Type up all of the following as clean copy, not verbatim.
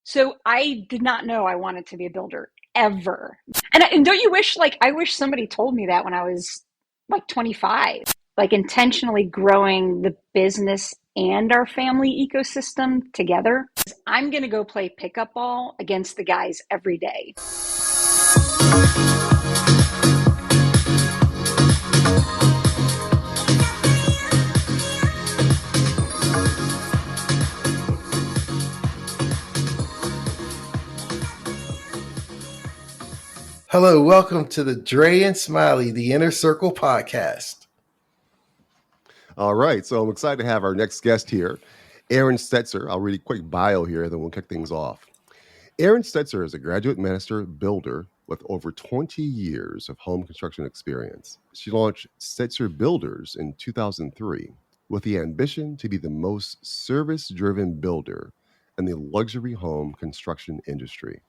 So I did not know I wanted to be a builder ever. And don't you wish, like, I wish somebody told me that when I was like 25, like intentionally growing the business and our family ecosystem together. I'm going to go play pickup ball against the guys every day. Hello, welcome to the Dre and Smiley, the Inner Circle Podcast. All right, so I'm excited to have our next guest here, Erin Stetzer. I'll read a quick bio here, then we'll kick things off. Erin Stetzer is a graduate master builder with over 20 years of home construction experience. She launched Stetzer Builders in 2003 with the ambition to be the most service-driven builder in the luxury home construction industry.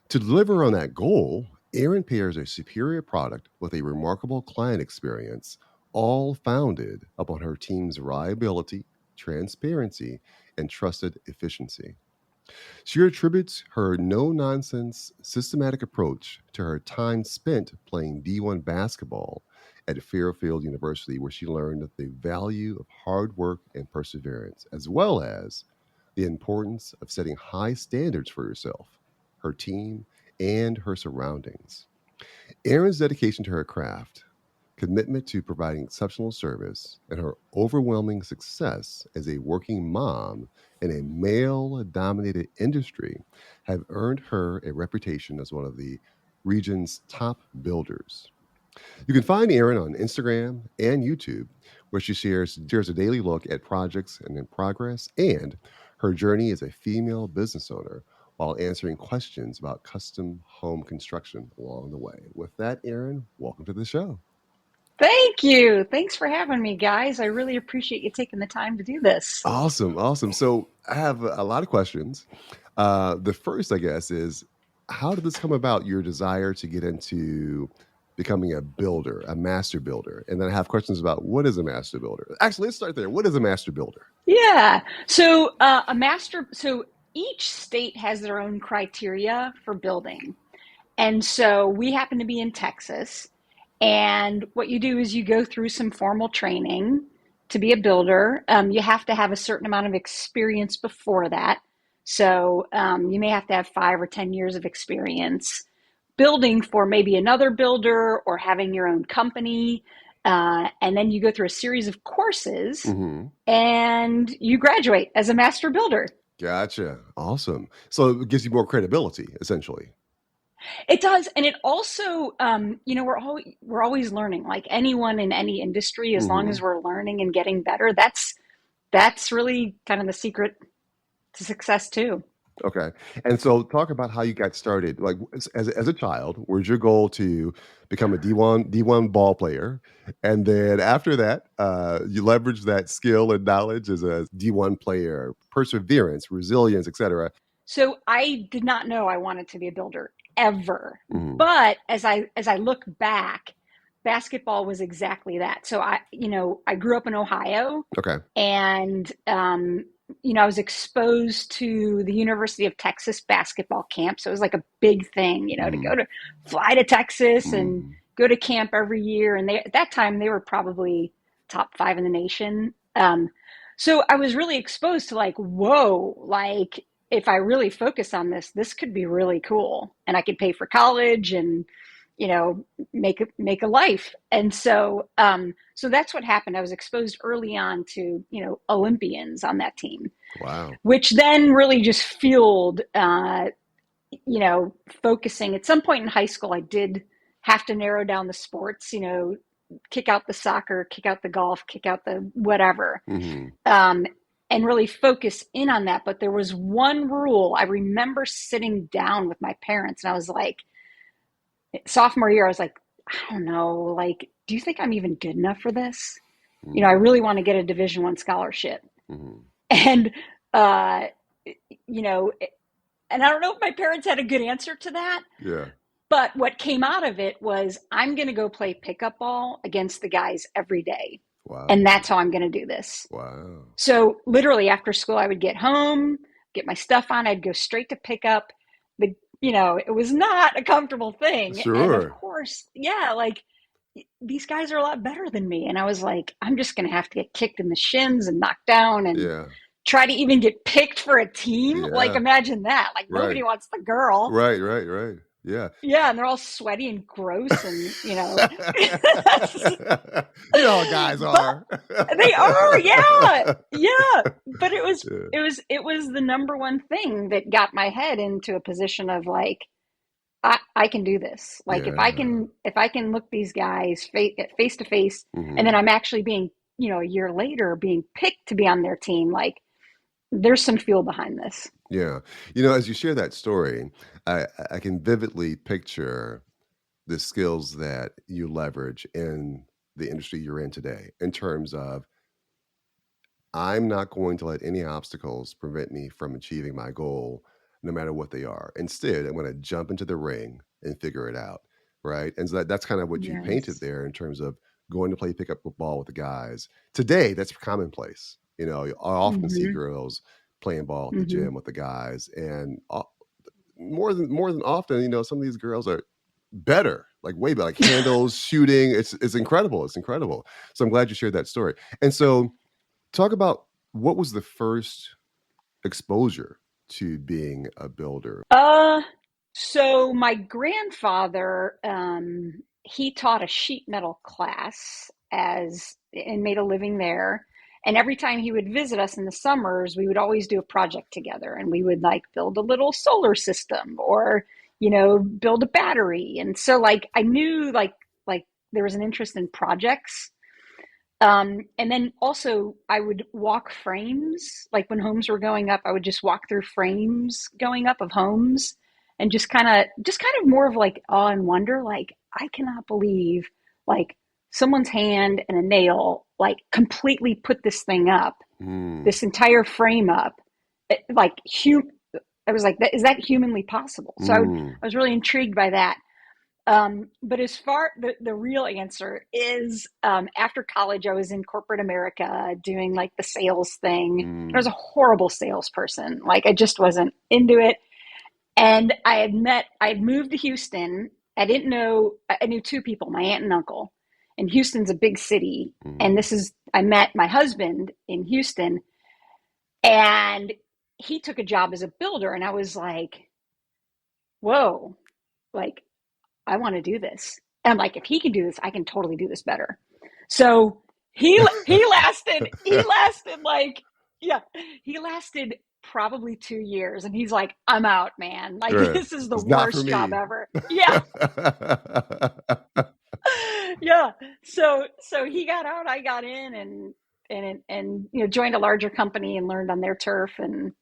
To deliver on that goal, Erin pairs a superior product with a remarkable client experience, all founded upon her team's reliability, transparency, and trusted efficiency. She attributes her no-nonsense, systematic approach to her time spent playing D1 basketball at Fairfield University, where she learned the value of hard work and perseverance, as well as the importance of setting high standards for yourself, her team, and her surroundings. Erin's dedication to her craft, commitment to providing exceptional service, and her overwhelming success as a working mom in a male-dominated industry have earned her a reputation as one of the region's top builders. You can find Erin on Instagram and YouTube, where she shares a daily look at projects and in progress and her journey as a female business owner while answering questions about custom home construction along the way. With that, Erin, welcome to the show. Thank you. Thanks for having me, guys. I really appreciate you taking the time to do this. Awesome. So I have a lot of questions. The first, I guess, is how did this come about, your desire to get into becoming a builder, a master builder? And then I have questions about what is a master builder? Actually, let's start there. What is a master builder? Yeah. So each state has their own criteria for building. And so we happen to be in Texas. And what you do is you go through some formal training to be a builder. You have to have a certain amount of experience before that. So you may have to have 5 or 10 years of experience building for maybe another builder or having your own company. And then you go through a series of courses and you graduate as a master builder. Gotcha. Awesome. So it gives you more credibility, essentially. It does. And it also, we're always learning, like anyone in any industry, as long as we're learning and getting better, that's really kind of the secret to success too. Okay. And so talk about how you got started. Like as a child, was your goal to become a D1 ball player? And then after that, you leveraged that skill and knowledge as a D1 player, perseverance, resilience, etc. So I did not know I wanted to be a builder ever. But as I look back, basketball was exactly that. So I grew up in Ohio. Okay. And I was exposed to the University of Texas basketball camp. So it was like a big thing, to fly to Texas and go to camp every year. And at that time, they were probably top 5 in the nation. So I was really exposed to like, whoa, like if I really focus on this could be really cool. And I could pay for college and make a life. And so that's what happened. I was exposed early on to, Olympians on that team. Wow. Which then really just fueled, focusing. At some point in high school, I did have to narrow down the sports, kick out the soccer, kick out the golf, kick out the whatever, and really focus in on that. But there was one rule. I remember sitting down with my parents and I was like, sophomore year, I was like, I don't know, like, do you think I'm even good enough for this? I really want to get a Division I scholarship. And, and I don't know if my parents had a good answer to that. Yeah. But what came out of it was, I'm going to go play pickup ball against the guys every day. Wow. And that's how I'm going to do this. Wow. So literally after school, I would get home. get my stuff on. I'd go straight to pick up. It was not a comfortable thing. And of Sure. course, yeah, like these guys are a lot better than me. And I was like, I'm just going to have to get kicked in the shins and knocked down and Yeah. try to even get picked for a team. Like, Yeah. imagine that. Like, Right. nobody wants the girl. Right. Right. Right. Yeah. Yeah, and they're all sweaty and gross, and You know how guys are. they are, yeah. But it was Yeah. it was the number one thing that got my head into a position of like, I can do this. Like, if I can look these guys face to face, Mhm. and then I'm actually being, a year later being picked to be on their team, like there's some fuel behind this. Yeah. As you share that story, I can vividly picture the skills that you leverage in the industry you're in today in terms of I'm not going to let any obstacles prevent me from achieving my goal, no matter what they are. Instead, I'm going to jump into the ring and figure it out. Right. And so that's kind of what you painted Yes. there in terms of going to play pickup ball with the guys. Today, that's commonplace. I often see Mm-hmm. girls playing ball at the Mm-hmm. gym with the guys. And more than often, some of these girls are better, like way better, like handles, shooting. It's incredible. It's incredible. So I'm glad you shared that story. And so talk about what was the first exposure to being a builder? So my grandfather, he taught a sheet metal class and made a living there. And every time he would visit us in the summers, we would always do a project together, and we would like build a little solar system or, build a battery. And so like I knew like there was an interest in projects. And then also I would walk frames, like when homes were going up, I would just walk through frames going up of homes and just kind of more of like awe and wonder, like, I cannot believe like someone's hand and a nail, like completely put this thing up, this entire frame up. Like I was like, is that humanly possible? So I was really intrigued by that. But as far the real answer is, after college, I was in corporate America doing like the sales thing. I was a horrible salesperson. Like I just wasn't into it. And I had moved to Houston. I knew two people, my aunt and uncle. And Houston's a big city. And I met my husband in Houston, and he took a job as a builder. And I was like, whoa, like, I want to do this. And I'm like, if he can do this, I can totally do this better. So he lasted probably 2 years. And he's like, I'm out, man. Like, Right. this is the It's not for worst job me. ever. Yeah. Yeah. So he got out, I got in and joined a larger company and learned on their turf. And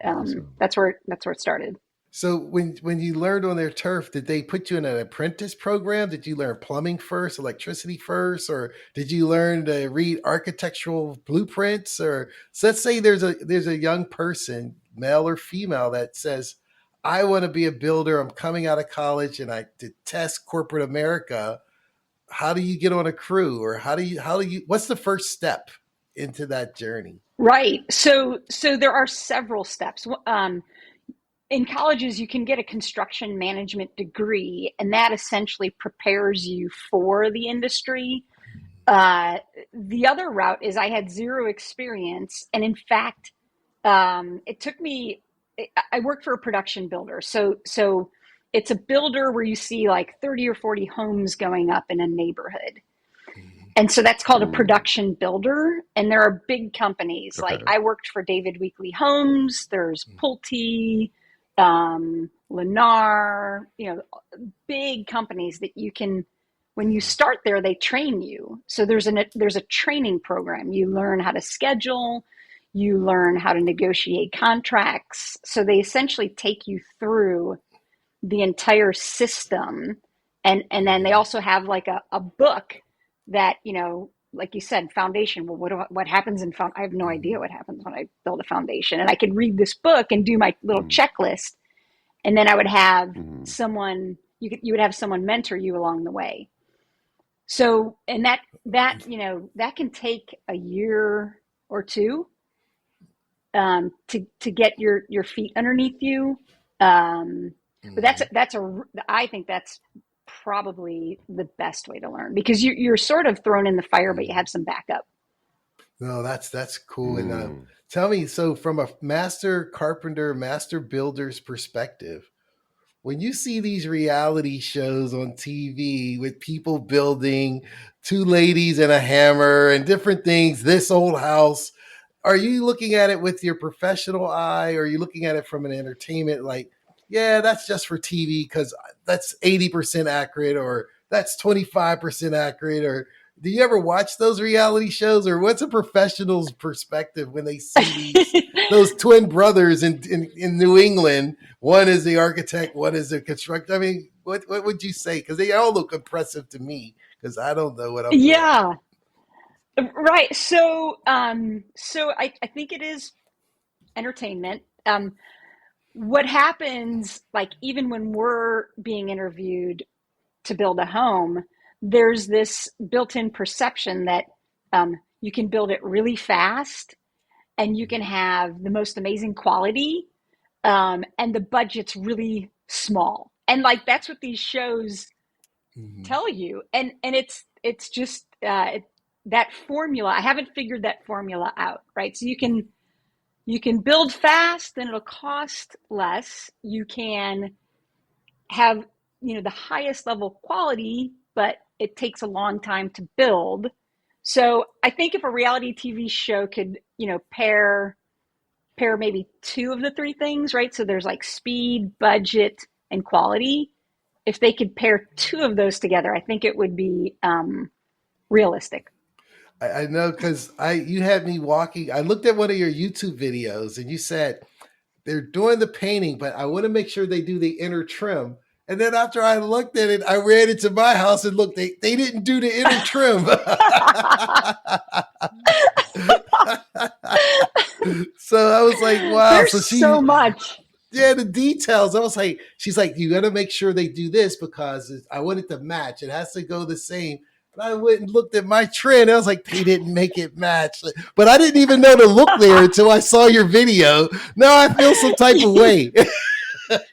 Awesome. that's where it started. So when you learned on their turf, did they put you in an apprentice program? Did you learn plumbing first, electricity first, or did you learn to read architectural blueprints? Or so let's say there's a young person, male or female, that says, I want to be a builder. I'm coming out of college and I detest corporate America. How do you get on a crew, or how do you what's the first step into that journey? Right. So there are several steps. In colleges, you can get a construction management degree, and that essentially prepares you for the industry. The other route is I had zero experience. And in fact, it took me, I worked for a production builder. So it's a builder where you see like 30 or 40 homes going up in a neighborhood. And so that's called a production builder. And there are big companies. Okay. Like I worked for David Weekley Homes. There's Pulte, Lennar, big companies that you can, when you start there, they train you. So there's a training program. You learn how to schedule, you learn how to negotiate contracts. So they essentially take you through the entire system. And then they also have like a book that, like you said, foundation. Well, what happens I have no idea what happens when I build a foundation. And I could read this book and do my little checklist. And then I would have someone, you would have someone mentor you along the way. So, and that can take a year or two. to get your feet underneath you. But I think that's probably the best way to learn, because you're sort of thrown in the fire, but you have some backup. No, that's cool. And tell me, so from a master carpenter, master builder's perspective, when you see these reality shows on TV with people building, two ladies and a hammer and different things, this old house, are you looking at it with your professional eye, or are you looking at it from an entertainment, like, yeah, that's just for TV because that's 80% accurate, or that's 25% accurate? Or do you ever watch those reality shows, or what's a professional's perspective when they see those twin brothers in New England? One is the architect, one is the constructor. I mean, what would you say? Because they all look impressive to me, because I don't know what I'm doing. Yeah. Right. So I think it is entertainment. What happens, like, even when we're being interviewed to build a home, there's this built-in perception that you can build it really fast and you can have the most amazing quality, and the budget's really small. And like, that's what these shows tell you. And it's just that formula. I haven't figured that formula out, right? So you can build fast and it'll cost less. You can have, the highest level quality, but it takes a long time to build. So I think if a reality TV show could, pair maybe two of the three things, right? So there's like speed, budget, and quality. If they could pair two of those together, I think it would be realistic. I know, because you had me walking. I looked at one of your YouTube videos and you said they're doing the painting, but I want to make sure they do the inner trim. And then after I looked at it, I ran into my house and looked, they didn't do the inner trim. So I was like, wow. There's so much. Yeah, the details. I was like, she's like, you got to make sure they do this because I want it to match. It has to go the same. But I went and looked at my trend. I was like, they didn't make it match. But I didn't even know to look there until I saw your video. Now I feel some type of way. And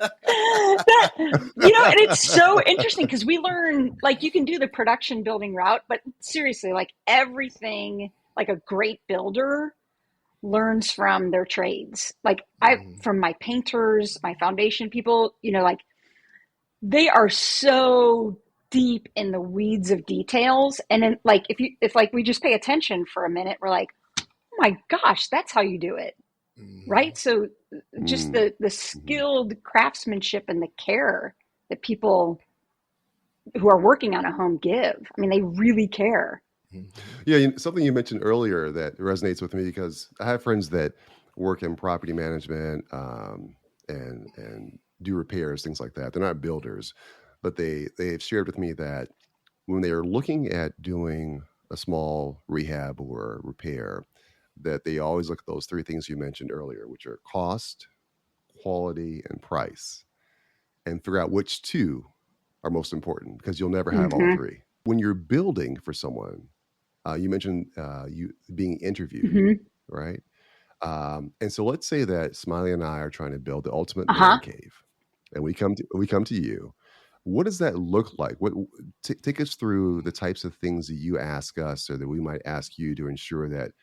it's so interesting because we learn, like, you can do the production building route, but seriously, like, everything, like, a great builder learns from their trades. Like, from my painters, my foundation people, like, they are so deep in the weeds of details. And then, like, if we just pay attention for a minute, we're like, oh my gosh, that's how you do it. Right. So just the skilled craftsmanship and the care that people who are working on a home give. I mean, they really care. Yeah, something you mentioned earlier that resonates with me, because I have friends that work in property management and do repairs, things like that. They're not builders, but they've shared with me that when they are looking at doing a small rehab or repair, that they always look at those three things you mentioned earlier, which are cost, quality, and price, and figure out which two are most important, because you'll never have all three. When you're building for someone, you mentioned you being interviewed, right? And so let's say that Smiley and I are trying to build the ultimate man cave, and we come to you. What does that look like? Take us through the types of things that you ask us, or that we might ask you, to ensure that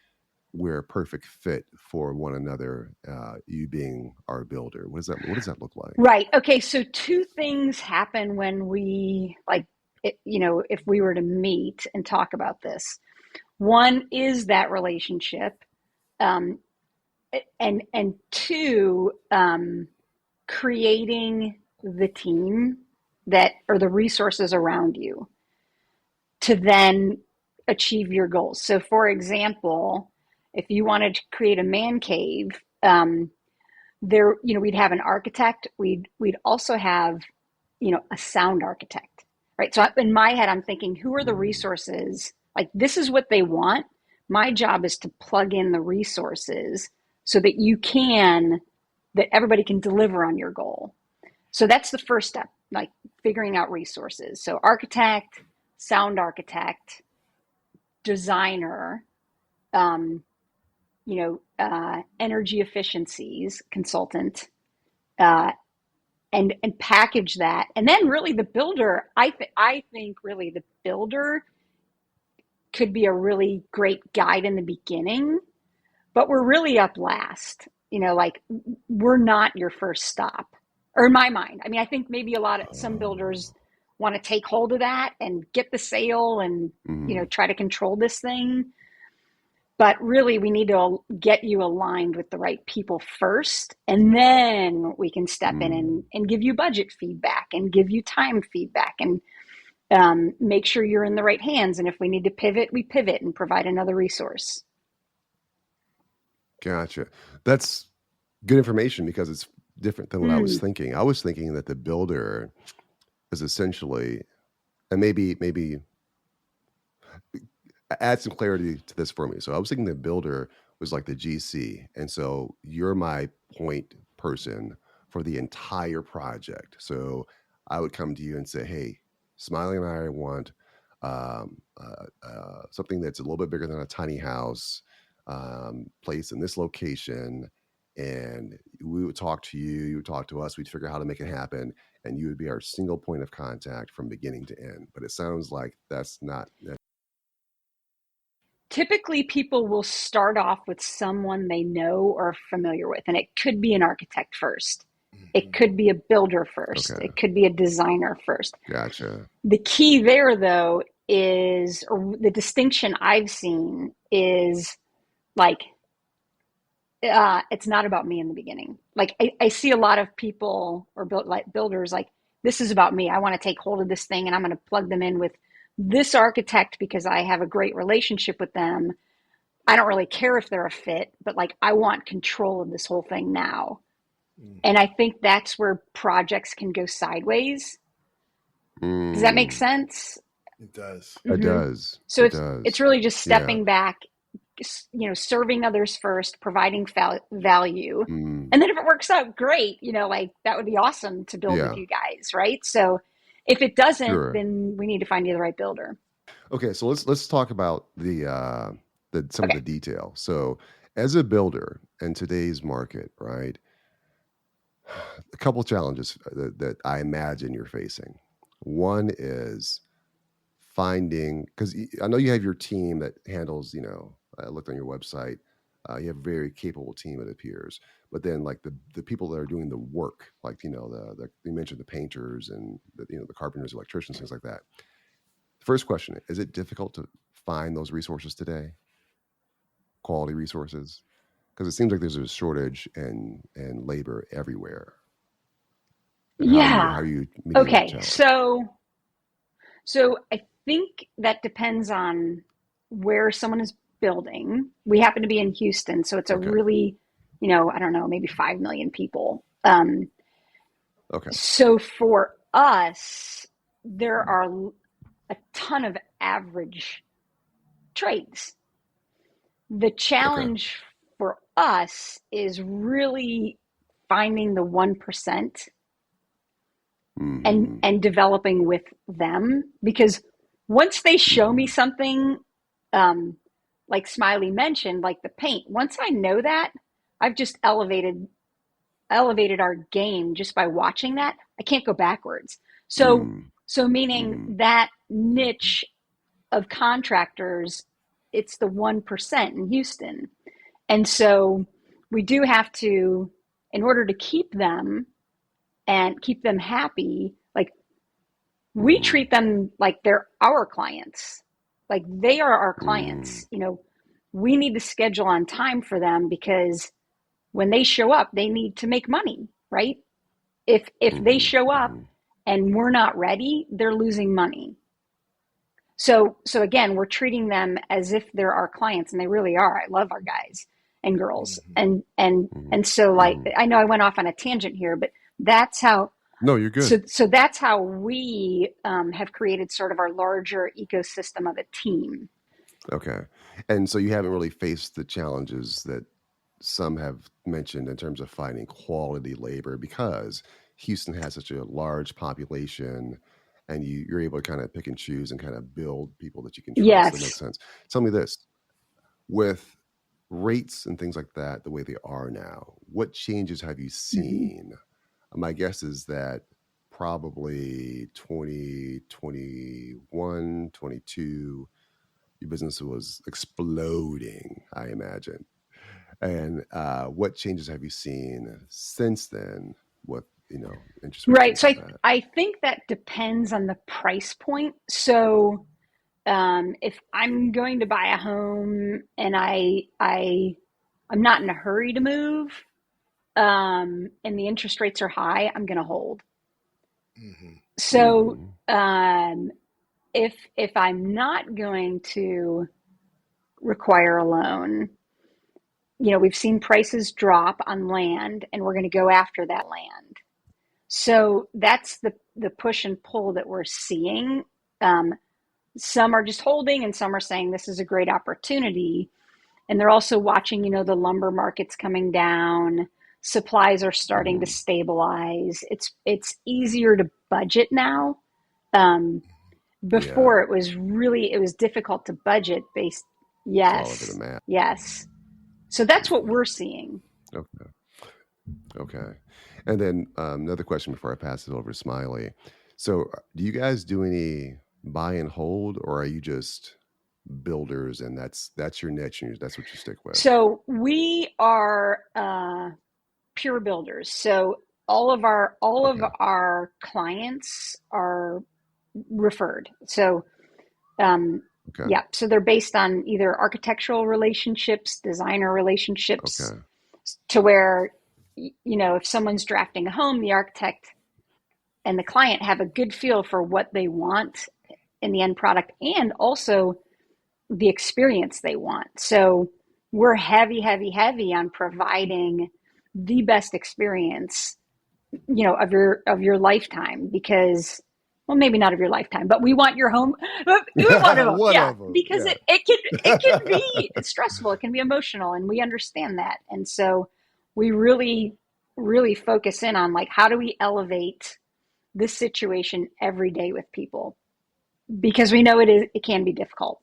we're a perfect fit for one another, you being our builder. What does that look like? Right. Okay. So two things happen when we, like, if we were to meet and talk about this. One is that relationship. And two, creating the team or the resources around you to then achieve your goals. So, for example, if you wanted to create a man cave, we'd have an architect. We'd also have, a sound architect, right? So in my head, I'm thinking, who are the resources? Like, this is what they want. My job is to plug in the resources so that that everybody can deliver on your goal. So that's the first step, like figuring out resources. So architect, sound architect, designer, energy efficiencies consultant, and package that. And then really the builder, I think really the builder could be a really great guide in the beginning, but we're really up last. Like we're not your first stop, or in my mind. I mean, I think maybe some builders want to take hold of that and get the sale and, try to control this thing. But really, we need to get you aligned with the right people first, and then we can step in and give you budget feedback and give you time feedback and make sure you're in the right hands. And if we need to pivot, we pivot and provide another resource. Gotcha. That's good information because it's different than what I was thinking. I was thinking that the builder is essentially, and maybe add some clarity to this for me. So I was thinking the builder was like the GC. And so you're my point person for the entire project. So I would come to you and say, hey, Smiley and I want something that's a little bit bigger than a tiny house, placed in this location. And we would talk to you, you would talk to us, we'd figure out how to make it happen. And you would be our single point of contact from beginning to end. But it sounds like that's not. Typically, people will start off with someone they know or are familiar with, and it could be an architect first. It could be a builder first. Okay. It could be a designer first. Gotcha. The key there, though, is, or the distinction I've seen is like, it's not about me in the beginning. Like I see a lot of people or builders like, this is about me. I want to take hold of this thing and I'm going to plug them in with this architect because I have a great relationship with them. I don't really care if they're a fit, but like I want control of this whole thing now. And I think that's where projects can go sideways. Does that make sense? It does. It does. So it's really just stepping back, serving others first, providing value. And then if it works out, great, like that would be awesome to build with you guys, right? So if it doesn't, then we need to find you the right builder. Okay, so let's talk about some of the detail. So as a builder in today's market, right, a couple of challenges that I imagine you're facing. One is finding, because I know you have your team that handles, I looked on your website, you have a very capable team, it appears. But then like the people that are doing the work, like, you mentioned the painters and the carpenters, electricians, things like that. First question, is it difficult to find those resources today? Quality resources? Because it seems like there's a shortage in labor everywhere. And how are you meeting that challenge? So I think that depends on where someone is building. We happen to be in Houston, so it's a really, I don't know, maybe 5 million people. So for us, there are a ton of average trades. The challenge for us is really finding the 1% and developing with them, because once they show me something, like Smiley mentioned, like the paint, once I know that, I've just elevated our game just by watching that. I can't go backwards. So meaning that niche of contractors, it's the 1% in Houston. And so we do have to, in order to keep them and keep them happy, like we treat them like they're our clients. Like they are our clients. We need to schedule on time for them because when they show up, they need to make money, right? If they show up and we're not ready, they're losing money. So again, we're treating them as if they're our clients, and they really are. I love our guys and girls. And so like, I know I went off on a tangent here, but that's how. No, you're good. So that's how we have created sort of our larger ecosystem of a team. Okay. And so you haven't really faced the challenges that some have mentioned in terms of finding quality labor, because Houston has such a large population and you're able to kind of pick and choose and kind of build people that you can trust. Yes. That makes sense. Tell me this, with rates and things like that the way they are now, what changes have you Mhm. seen? My guess is that probably 2021, 22, your business was exploding, I imagine. And what changes have you seen since then with, interest rates and Right. things So like that? I think that depends on the price point. So if I'm going to buy a home and I'm not in a hurry to move, and the interest rates are high, I'm going to hold. Hmm. So Mm-hmm. if I'm not going to require a loan, we've seen prices drop on land, and we're going to go after that land. So that's the push and pull that we're seeing. Um, some are just holding, and some are saying this is a great opportunity. And they're also watching, the lumber markets coming down. Supplies are starting to Mm-hmm. stabilize. It's easier to budget now. Um, Yeah, Before it was difficult to budget based. it's all over the Yes, map. yes. So that's what Mm-hmm. we're seeing. Okay. Okay. And then another question before I pass it over to Smiley. So, do you guys do any buy and hold, or are you just builders and that's your niche and that's what you stick with? So we are pure builders. So all of Okay. our clients are referred. So um, Okay. yeah, so they're based on either architectural relationships, designer relationships, Okay. to where if someone's drafting a home, the architect and the client have a good feel for what they want in the end product, and also the experience they want. So we're heavy, heavy, heavy on providing the best experience, of your lifetime, because, well, maybe not of your lifetime, but we want your home. One of them, One yeah, of them. because Yeah. it can be stressful, it can be emotional, and we understand that. And so we really, really focus in on, like, how do we elevate this situation every day with people, because we know it can be difficult.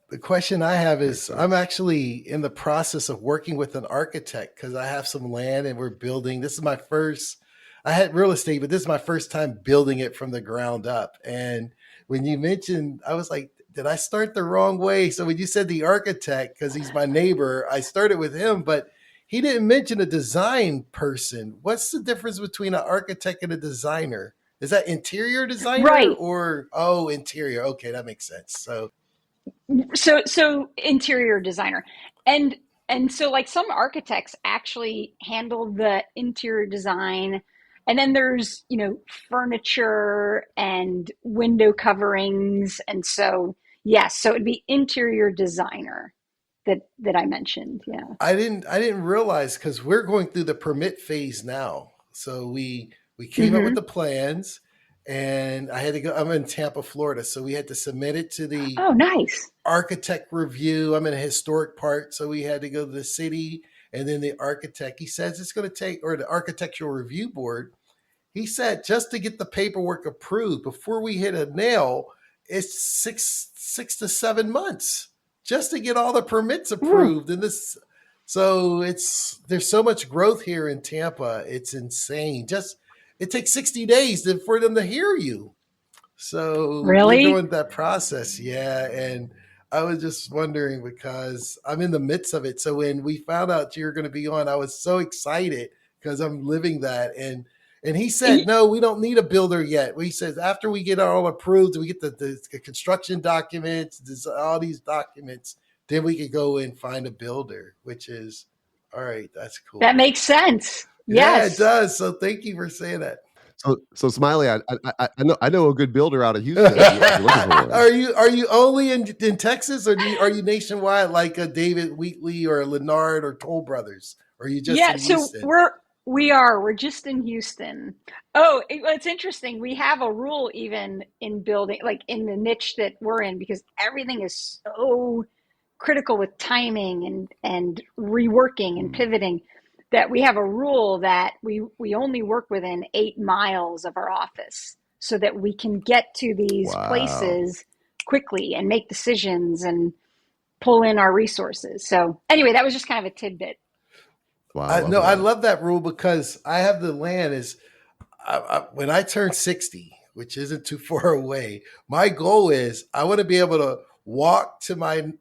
The question I have Makes is I'm sense. actually in the process of working with an architect because I have some land and we're building. This is my first, I had real estate, but this is my first time building it from the ground up. And when you mentioned, I was like, did I start the wrong way? So when you said the architect, because he's my neighbor, I started with him, but he didn't mention a design person. What's the difference between an architect and a designer? Is that interior designer Right. or, oh, interior? Okay, that makes sense. So, So interior designer, and so, like, some architects actually handle the interior design, and then there's furniture and window coverings, and so yes, so it'd be interior designer that I mentioned. Yeah. I didn't realize because we're going through the permit phase now. So we came up with Hmm. the plans and I had to go. I'm in Tampa, Florida. So we had to submit it to the Oh, nice. architect review. I'm in a historic part. So we had to go to the city and then the architect, he says it's going to take, or the architectural review board, he said just to get the paperwork approved before we hit a nail, it's six to 7 months just to get all the permits Ooh, approved. And this, so there's so much growth here in Tampa. It's insane. Just it takes 60 days for them to hear you. So we're really? going that process, yeah. And I was just wondering because I'm in the midst of it. So when we found out you were going to be on, I was so excited because I'm living that. And he said, no, we don't need a builder yet. He says after we get all approved, we get the construction documents, all these documents, then we could go and find a builder, which is all right. That's That cool. makes sense. Yeah, it Yes. does. So thank you for saying that. So Smiley, I know a good builder out of Houston if you're looking for one. are you only in Texas, or are you nationwide like a David Wheatley or Leonard or Toll Brothers? Or are you just Yeah, in so Houston? we're just in Houston. Oh, it's interesting. We have a rule even in building, like in the niche that we're in, because everything is so critical with timing and reworking and Mm. pivoting, that we have a rule that we only work within 8 miles of our office, so that we can get to these Wow. places quickly and make decisions and pull in our resources. So anyway, that was just kind of a tidbit. Wow, I love that rule because I have the land is when I turn 60, which isn't too far away, my goal is I want to be able to walk to my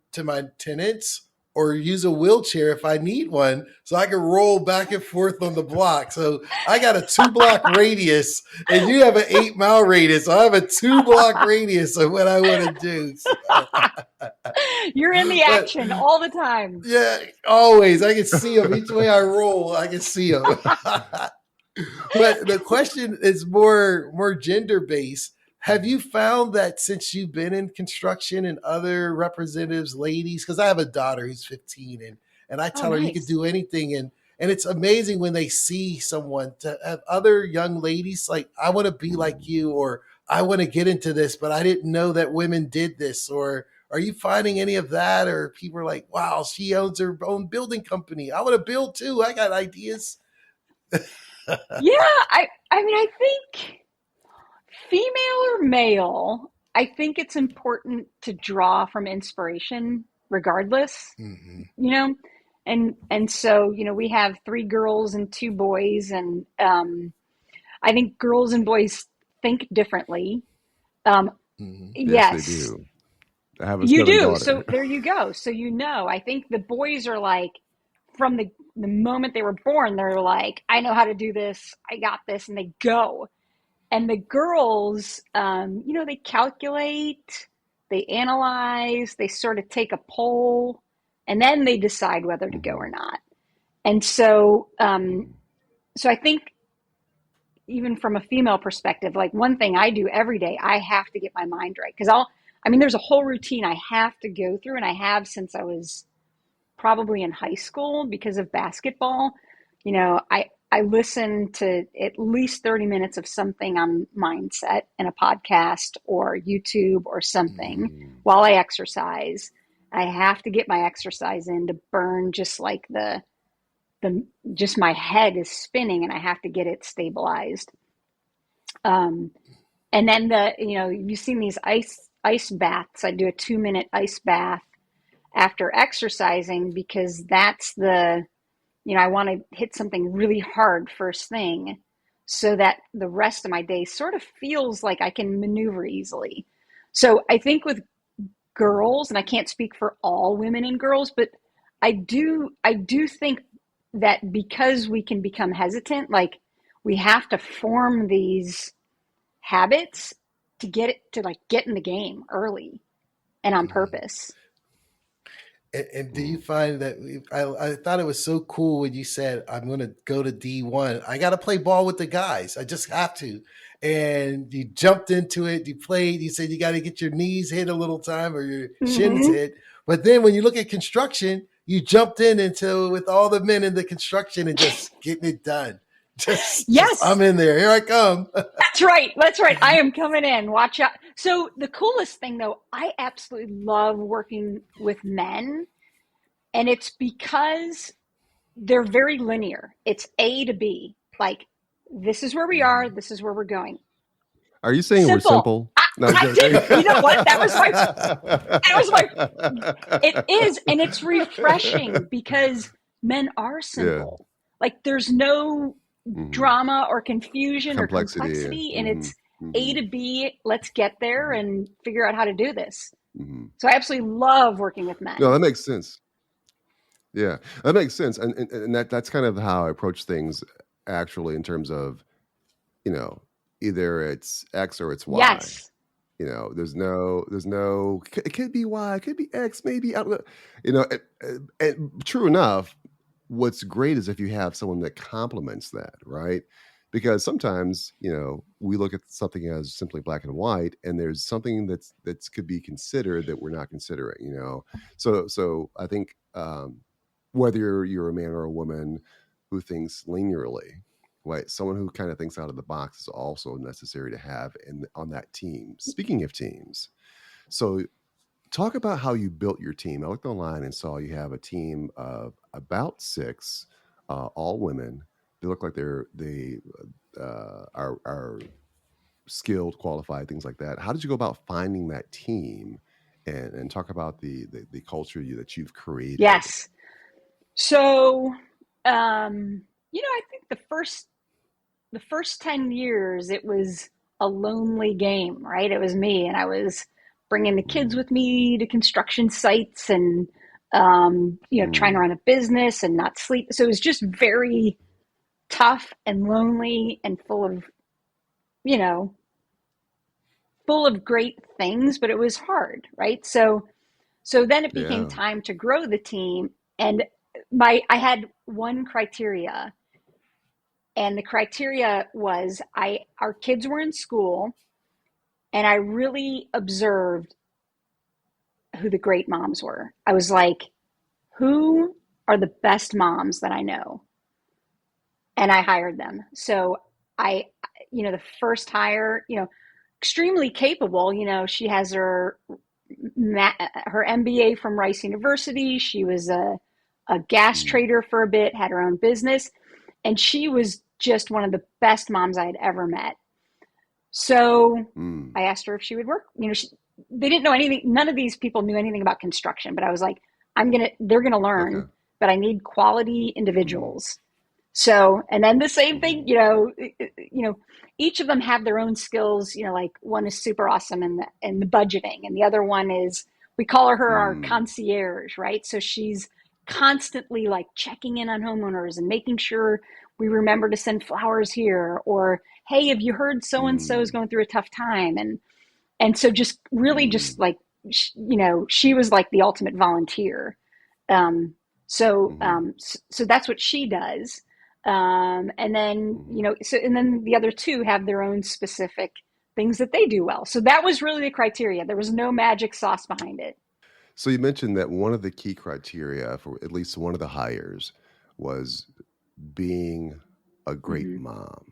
tenants or use a wheelchair if I need one so I can roll back and forth on the block. So I got a 2-block radius and you have an 8-mile radius. So I have a 2-block radius of what I want to do. So, you're in the action all the time. Yeah, always. I can see them. Each way I roll, I can see them. But the question is more gender based. Have you found that since you've been in construction and other representatives, ladies, because I have a daughter who's 15 and I tell her you can do anything and it's amazing when they see someone to have other young ladies like, I want to be like you, or I want to get into this, but I didn't know that women did this. Or are you finding any of that? Or people are like, wow, she owns her own building company. I want to build too. I got ideas. Yeah, I mean, I think female or male, I think it's important to draw from inspiration regardless, and so, we have 3 girls and 2 boys, and I think girls and boys think differently. Yes, they do. I have a you do. daughter. So there you go. So, I think the boys are like, from the moment they were born, they're like, I know how to do this. I got this. And they go. And the girls, they calculate, they analyze, they sort of take a poll, and then they decide whether to go or not. And so, so I think even from a female perspective, like one thing I do every day, I have to get my mind right. Because there's a whole routine I have to go through, and I have since I was probably in high school because of basketball. I listen to at least 30 minutes of something on mindset in a podcast or YouTube or something while I exercise. I have to get my exercise in to burn, just like just my head is spinning and I have to get it stabilized. And then you've seen these ice baths. I do a 2-minute ice bath after exercising because that's I want to hit something really hard first thing so that the rest of my day sort of feels like I can maneuver easily. So I think with girls, and I can't speak for all women and girls, but I do think that because we can become hesitant, like we have to form these habits to get in the game early and on purpose. And do you find that I thought it was so cool when you said, I'm going to go to D1. I got to play ball with the guys. I just have to. And you jumped into it. You played. You said you got to get your knees hit a little time or your shins hit. But then when you look at construction, you jumped into with all the men in the construction and just getting it done. Just I'm in there. Here I come. That's right. I am coming in. Watch out. So the coolest thing, though, I absolutely love working with men. And it's because they're very linear. It's A to B. Like, this is where we are. This is where we're going. Are you saying we're simple? I did. You know what? That was my. It is, and it's refreshing because men are simple. Yeah. Like, there's no drama or confusion or complexity, and it's A to B. Let's get there and figure out how to do this. So I absolutely love working with men. No, that makes sense. Yeah, that makes sense, and that's kind of how I approach things actually in terms of, either it's X or it's Y. Yes. There's no. It could be Y, it could be X, maybe. True enough. What's great is if you have someone that complements that, right? Because sometimes, we look at something as simply black and white, and there's something that's could be considered that we're not considering, So I think whether you're a man or a woman who thinks linearly, right? Someone who kind of thinks out of the box is also necessary to have on that team. Speaking of teams, so talk about how you built your team. I looked online and saw you have a team of about 6, all women. They look like they are skilled, qualified, things like that. How did you go about finding that team, and talk about the culture that you've created. Yes. So, I think the first 10 years, it was a lonely game, right? It was me, and I was bringing the kids with me to construction sites and, trying to run a business and not sleep. So it was just very tough and lonely and you know, full of great things, but it was hard, right? So then it became time to grow the team, and I had one criteria, and the criteria was our kids were in school, and I really observed who the great moms were. I was like, who are the best moms that I know? And I hired them. So the first hire, extremely capable. She has her MBA from Rice University. She was a gas trader for a bit, had her own business, and she was just one of the best moms I had ever met. So I asked her if she would work. They didn't know anything. None of these people knew anything about construction, but I was like, they're going to learn, but I need quality individuals. So, and then the same thing, each of them have their own skills. Like one is super awesome in the budgeting, and the other one is, we call her our concierge, right? So she's constantly like checking in on homeowners and making sure we remember to send flowers here, or, hey, have you heard so and so is going through a tough time? And so just really just like, she was like the ultimate volunteer. So that's what she does. And then, and then the other two have their own specific things that they do well. So that was really the criteria. There was no magic sauce behind it. So you mentioned that one of the key criteria for at least one of the hires was being a great mom.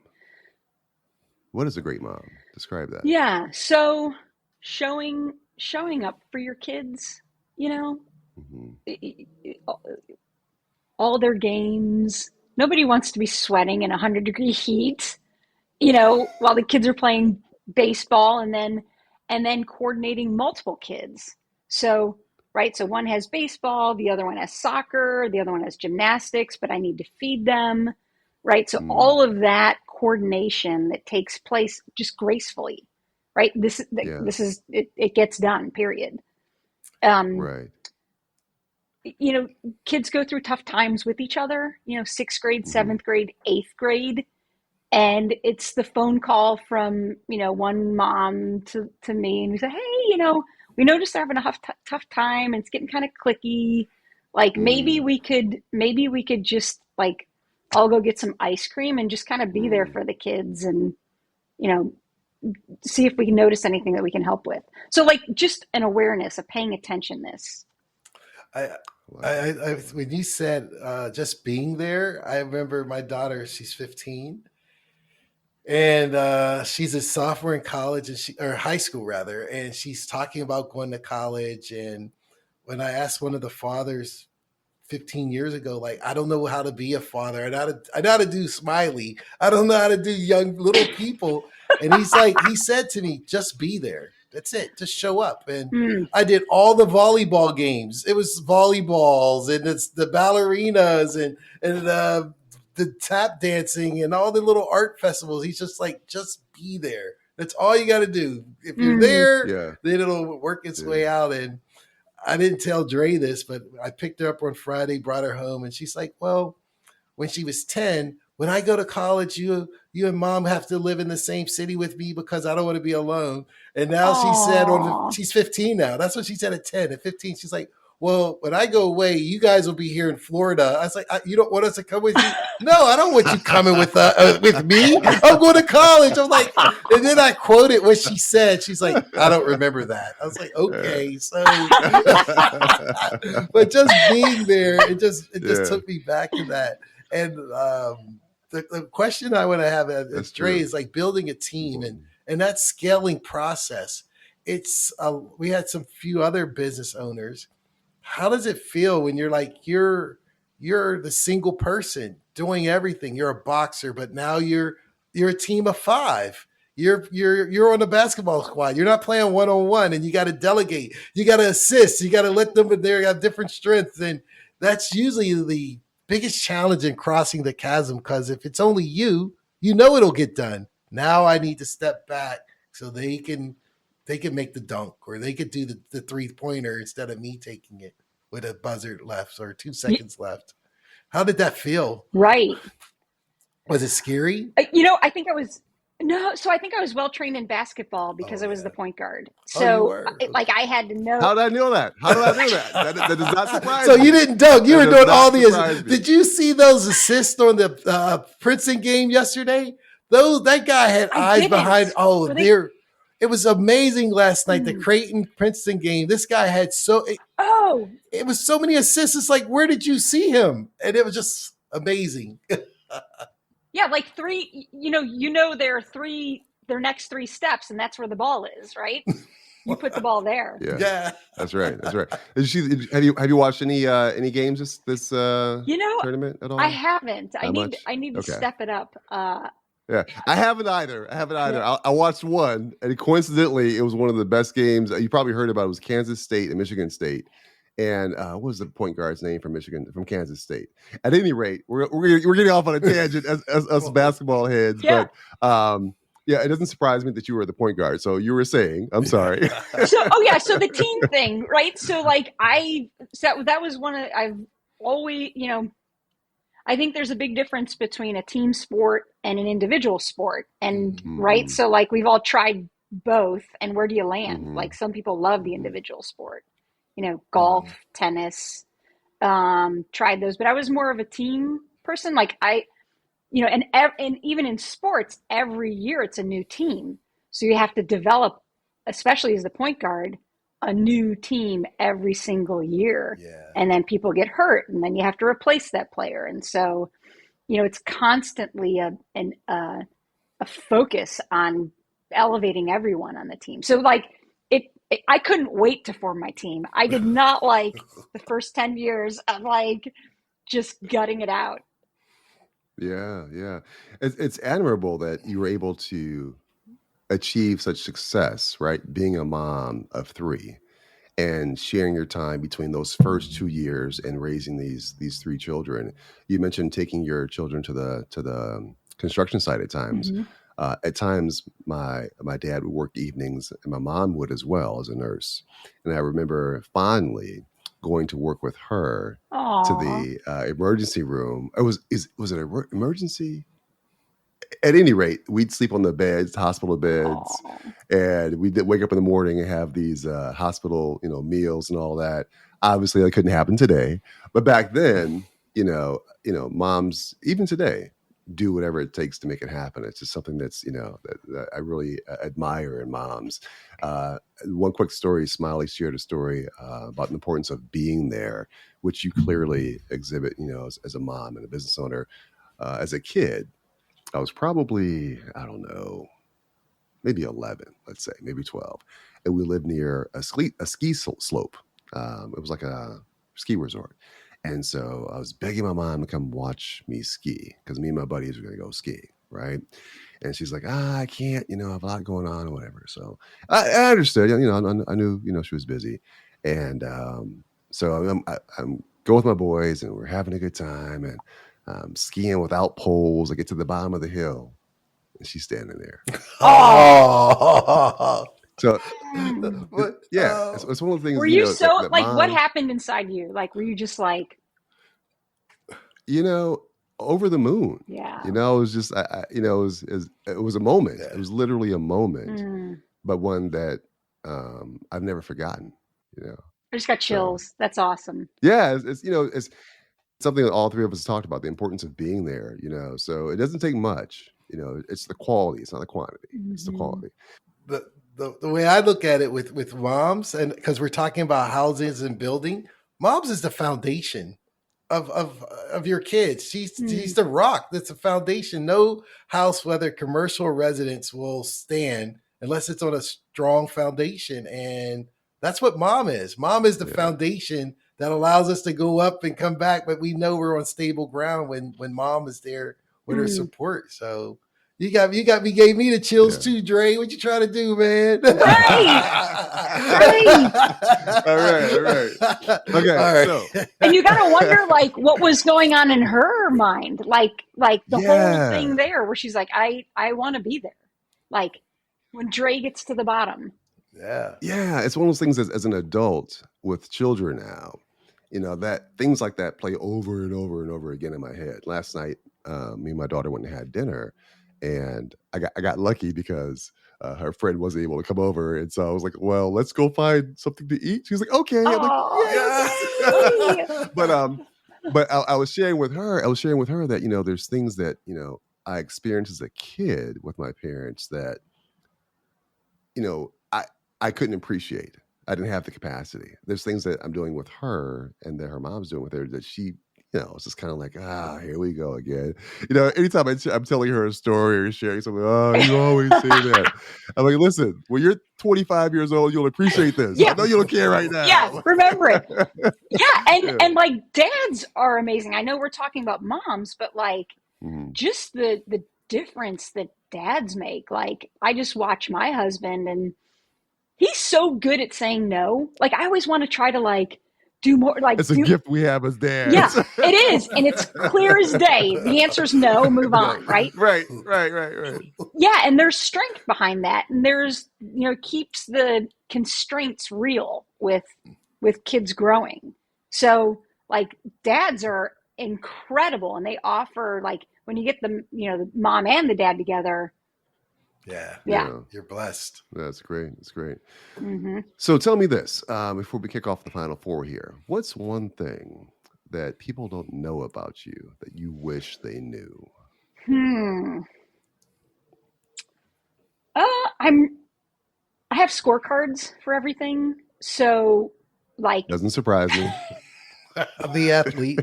What is a great mom? Describe that. Yeah. So showing up for your kids, all their games. Nobody wants to be sweating in 100-degree heat, while the kids are playing baseball, and then coordinating multiple kids. So, right. So one has baseball, the other one has soccer, the other one has gymnastics, but I need to feed them. Right. So all of that coordination that takes place just gracefully, right? This is, it gets done, period. Right. Kids go through tough times with each other, 6th grade, 7th grade, 8th grade. And it's the phone call from, one mom to me, and we say, hey, we noticed they're having a tough time, and it's getting kind of clicky. Like maybe we could just like all go get some ice cream and just kind of be there for the kids, and, see if we can notice anything that we can help with. So like just an awareness, a paying attentionness. When you said just being there, I remember my daughter, she's 15, and she's a sophomore in college, or high school rather, and she's talking about going to college. And when I asked one of the fathers 15 years ago, like, I don't know how to be a father, I know how to do Smiley, I don't know how to do young little people. And he said to me, just be there. That's it. Just show up. And I did all the volleyball games. It was volleyballs, and it's the ballerinas, and the tap dancing, and all the little art festivals. He's just like, just be there. That's all you got to do. If you're there, then it'll work its way out. And I didn't tell Dre this, but I picked her up on Friday, brought her home, and she's like, well, when she was 10, when I go to college, you and mom have to live in the same city with me because I don't want to be alone. And now she said, she's 15 now. That's what she said at 10. At 15, she's like, well, when I go away, you guys will be here in Florida. I was like, you don't want us to come with you? No, I don't want you coming with me. I'm going to college. I'm like, and then I quoted what she said. She's like, I don't remember that. I was like, okay. So, but just being there, it just took me back to that. And the question I want to have as Dre is like building a team and that scaling process. It's we had some few other business owners. How does it feel when you're like you're the single person doing everything? You're a boxer, but now you're a team of 5, you're on the basketball squad. You're not playing one-on-one, and you got to delegate. You got to assist. You got to let them in there have different strengths, and that's usually the biggest challenge in crossing the chasm. Because if it's only you, it'll get done. Now I need to step back so they can make the dunk, or they could do the 3-pointer instead of me taking it with a buzzer left or 2 seconds left. How did that feel? Right. Was it scary? I think I was well trained in basketball because I was the point guard. So I had to know. How did I know that? How did I do that? That does not surprise me. So me. you didn't dunk. You were doing all the assists. Did you see those assists on the Princeton game yesterday? That guy had eyes behind. It was amazing last night, the Creighton-Princeton game. This guy had it was so many assists. It's like, where did you see him? And it was just amazing. Yeah, like three, there are their next 3 steps, and that's where the ball is, right? You put the ball there. Yeah. That's right. Have you watched any games this tournament at all? I haven't. I need to step it up. Yeah, I haven't either. Yeah. I watched one, and coincidentally, it was one of the best games. You probably heard about it. It was Kansas State and Michigan State. And what was the point guard's name from Kansas State? At any rate, we're getting off on a tangent as basketball heads. Yeah. But it doesn't surprise me that you were the point guard. So you were saying, I'm sorry. So the team thing, right? So that was one of, I've always, I think there's a big difference between a team sport and an individual sport. And right. So we've all tried both. And where do you land? Some people love the individual sport, golf, tennis, tried those, but I was more of a team person. And even in sports, every year it's a new team. So you have to develop, especially as the point guard, a new team every single year. Yeah. And then people get hurt, and then you have to replace that player. And so, it's constantly a focus on elevating everyone on the team. So I couldn't wait to form my team. I did not like the first 10 years of just gutting it out. Yeah. It's admirable that you were able to achieve such success, right? Being a mom of 3 and sharing your time between those first 2 years and raising these 3 children. You mentioned taking your children to the construction site at times. At times, my dad would work evenings, and my mom would as well as a nurse. And I remember fondly going to work with her to the emergency room. Was it an emergency? At any rate, we'd sleep on the beds, hospital beds, and we'd wake up in the morning and have these hospital, meals and all that. Obviously, that couldn't happen today, but back then, moms, even today, do whatever it takes to make it happen. It's just something that's, that I really admire in moms. One quick story, Smiley shared a story about the importance of being there, which you clearly exhibit, as a mom and a business owner. As a kid, I was probably, I don't know, maybe 11, let's say, maybe 12. And we lived near a ski slope. It was like a ski resort. And so I was begging my mom to come watch me ski because me and my buddies were going to go ski, right? And she's like, I can't, I have a lot going on or whatever. So I understood, I knew, she was busy. And so I'm going with my boys, and we're having a good time, and skiing without poles. I get to the bottom of the hill, and she's standing there. Oh! So, yeah, it's one of the things. Were you so that what happened inside you? Were you just over the moon? Yeah. It was just, it was a moment. Yeah. It was literally a moment, but one that I've never forgotten. I just got chills. So, that's awesome. Yeah, it's something that all 3 of us talked about, the importance of being there. So it doesn't take much. It's the quality. It's not the quantity. It's the quality. The way I look at it with moms, and because we're talking about houses and building, moms is the foundation of your kids. She's the rock. That's the foundation. No house, whether commercial or residence, will stand unless it's on a strong foundation. And that's what mom is. Mom is the foundation that allows us to go up and come back, but we know we're on stable ground when mom is there with her support. So You gave me the chills too, Dre. What you trying to do, man? Right. All right. Okay. All right. So, And you got to wonder, like, what was going on in her mind, like the whole thing there, where she's like, I want to be there, like when Dre gets to the bottom. Yeah. It's one of those things as an adult with children now, that things like that play over and over and over again in my head. Last night, me and my daughter went and had dinner, and I got lucky because her friend wasn't able to come over, and so I was like, "Well, let's go find something to eat." She's like, "Okay." I'm like, "Yes." but I was sharing with her. that there's things that I experienced as a kid with my parents that I couldn't appreciate. I didn't have the capacity. There's things that I'm doing with her and that her mom's doing with her that she, it's just kind of like, here we go again. Anytime I'm telling her a story or sharing something, you always say that. I'm like, listen, when you're 25 years old, you'll appreciate this. Yeah. I know you don't care right now. Yeah, remember it. And like dads are amazing. I know we're talking about moms, but like just the difference that dads make. Like I just watch my husband, and he's so good at saying no. Like I always want to try to like do more. Like it's a gift we have as dads. Yeah, it is, and it's clear as day. The answer is no. Move on. Right. Right. Yeah, and there's strength behind that, and there's keeps the constraints real with kids growing. So like dads are incredible, and they offer, like when you get the mom and the dad together. Yeah. You're blessed. That's great. That's great. Mm-hmm. So tell me this, before we kick off the final four here, what's one thing that people don't know about you that you wish they knew? I have scorecards for everything. So like, doesn't surprise me. The athlete.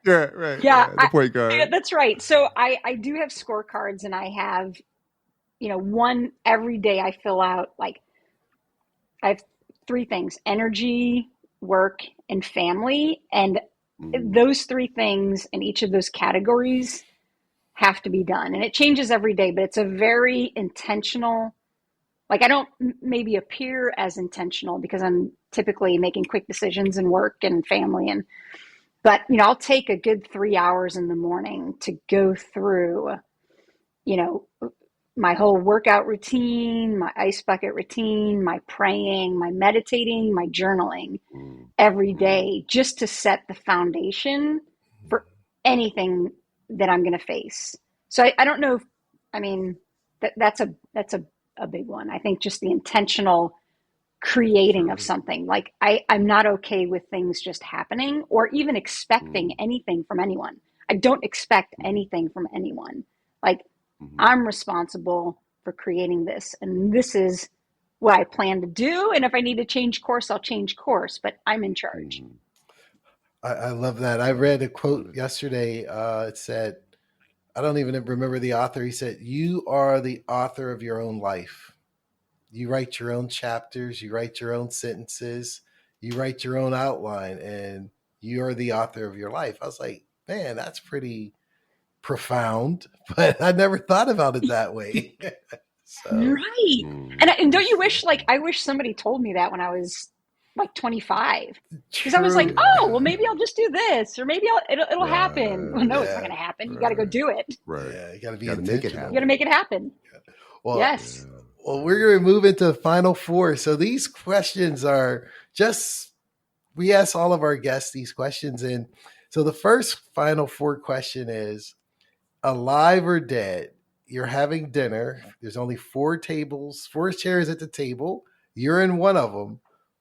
Yeah, right. Yeah, the point guard. Yeah, that's right. So I do have scorecards, and I have, one every day I fill out. Like I have three things: energy, work, and family. And those three things in each of those categories have to be done. And it changes every day, but it's a very intentional. Like I don't maybe appear as intentional because I'm typically making quick decisions in work and family, but I'll take a good 3 hours in the morning to go through, my whole workout routine, my ice bucket routine, my praying, my meditating, my journaling every day, just to set the foundation for anything that I'm going to face. So I don't know if, that's a big one. I think just the intentional creating of something. Like I'm not okay with things just happening or even expecting anything from anyone. I don't expect anything from anyone. Like I'm responsible for creating this, and this is what I plan to do. And if I need to change course, I'll change course, but I'm in charge. I love that. I read a quote yesterday. It said, I don't even remember the author. He said, "You are the author of your own life. You write your own chapters, you write your own sentences, you write your own outline, and you are the author of your life." I was like, man, that's pretty profound, but I never thought about it that way. So. Right. And don't you wish, like, I wish somebody told me that when I was like 25, because I was like, oh, well, maybe I'll just do this, or maybe it'll happen. Well, no, it's not going to happen. You got to go do it. Right. Yeah, you got to be make it happen. You got to make it happen. Yeah. Well, yes. Well, we're going to move into the final four. So these questions are we ask all of our guests these questions. And so the first final four question is, alive or dead? You're having dinner. There's only four chairs at the table. You're in one of them.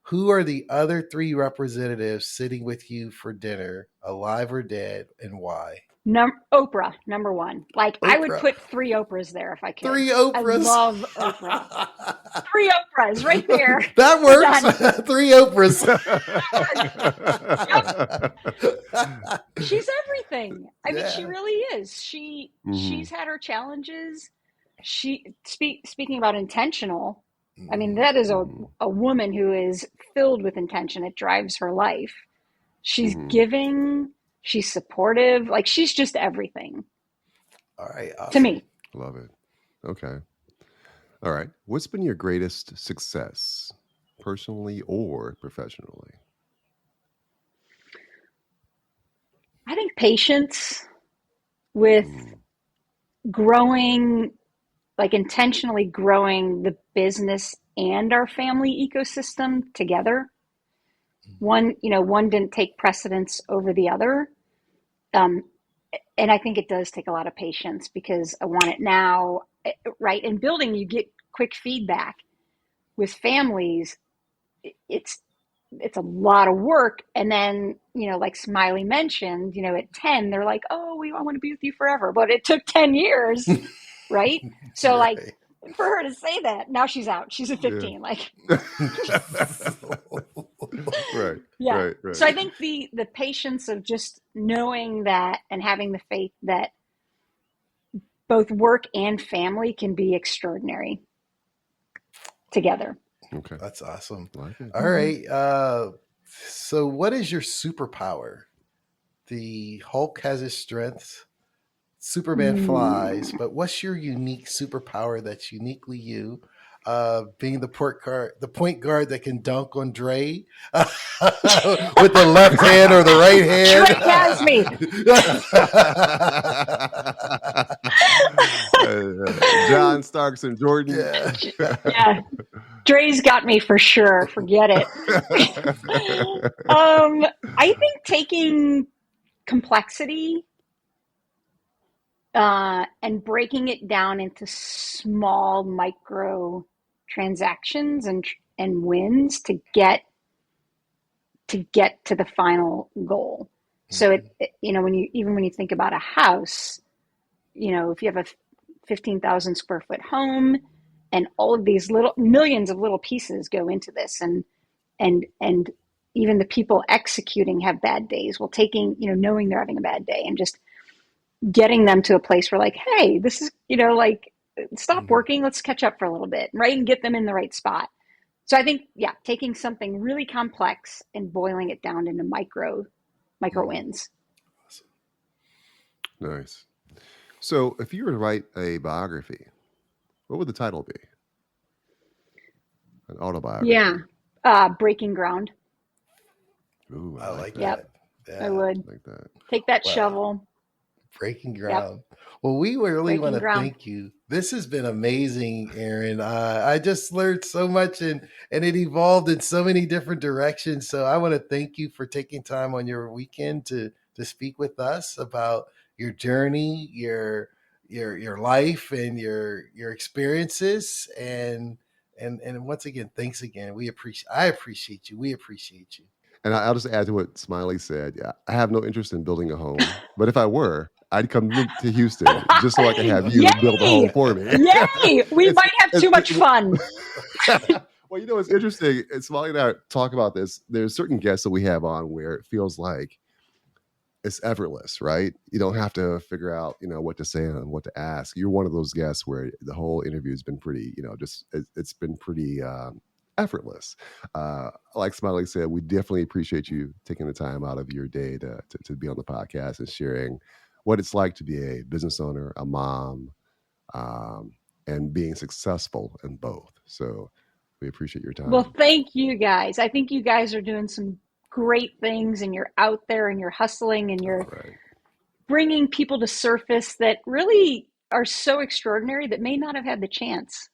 Who are the other three representatives sitting with you for dinner, alive or dead, and why? Oprah, number one. Like Oprah. I would put 3 Oprahs there if I could. 3 Oprahs. I love Oprah. 3 Oprahs right there. That works. 3 Oprahs. She's everything. I mean, she really is. She's had her challenges. Speaking about intentional, I mean, that is a woman who is filled with intention. It drives her life. She's giving. She's supportive. Like, she's just everything. All right. Awesome. To me. Love it. Okay. All right. What's been your greatest success, personally or professionally? I think patience with growing, like intentionally growing the business and our family ecosystem together. One didn't take precedence over the other. And I think it does take a lot of patience because I want it now, right? In building, you get quick feedback. With families, it's a lot of work. And then, like Smiley mentioned, at 10, they're like, oh, I want to be with you forever. But it took 10 years, right? So Right. like for her to say that, now she's out. She's at 15. Yeah. Like, Right. yeah. Right. So I think the patience of just knowing that and having the faith that both work and family can be extraordinary together. Okay. That's awesome. Like it. All right. So what is your superpower? The Hulk has his strengths. Superman flies, but what's your unique superpower that's uniquely you? Being the point guard that can dunk on Dre with the left hand or the right hand. Dre has me. John Starks and Jordan. Yeah. Dre's got me for sure. Forget it. I think taking complexity and breaking it down into small micro transactions and wins to get to the final goal. So when you think about a house, if you have a 15,000 square foot home and all of these millions of little pieces go into this, and even the people executing have bad days. Well, knowing they're having a bad day and just getting them to a place where like, hey, this is, stop working, let's catch up for a little bit, right? And get them in the right spot. So I think, taking something really complex and boiling it down into micro wins. Awesome. Nice. So if you were to write a biography, what would the title be? An autobiography? Yeah. Breaking Ground. Ooh, I like that. Yep. Yeah. I would. Like that. Take that shovel. Breaking Ground. Yep. Well, we really want to thank you. This has been amazing, Erin. I just learned so much and it evolved in so many different directions. So I want to thank you for taking time on your weekend to speak with us about your journey, your life and your experiences. And once again, thanks again. I appreciate you. We appreciate you. And I'll just add to what Smiley said. Yeah, I have no interest in building a home, but if I were, I'd come to Houston just so I could have you build a home for me. Yay! We might have too much fun. Well, it's interesting. And Smiley and I talk about this. There's certain guests that we have on where it feels like it's effortless, right? You don't have to figure out, what to say and what to ask. You're one of those guests where the whole interview has been pretty, it's been pretty effortless. Like Smiley said, we definitely appreciate you taking the time out of your day to be on the podcast and sharing what it's like to be a business owner, a mom, and being successful in both. So we appreciate your time. Well, thank you guys. I think you guys are doing some great things, and you're out there and you're hustling and you're bringing people to surface that really are so extraordinary that may not have had the chance.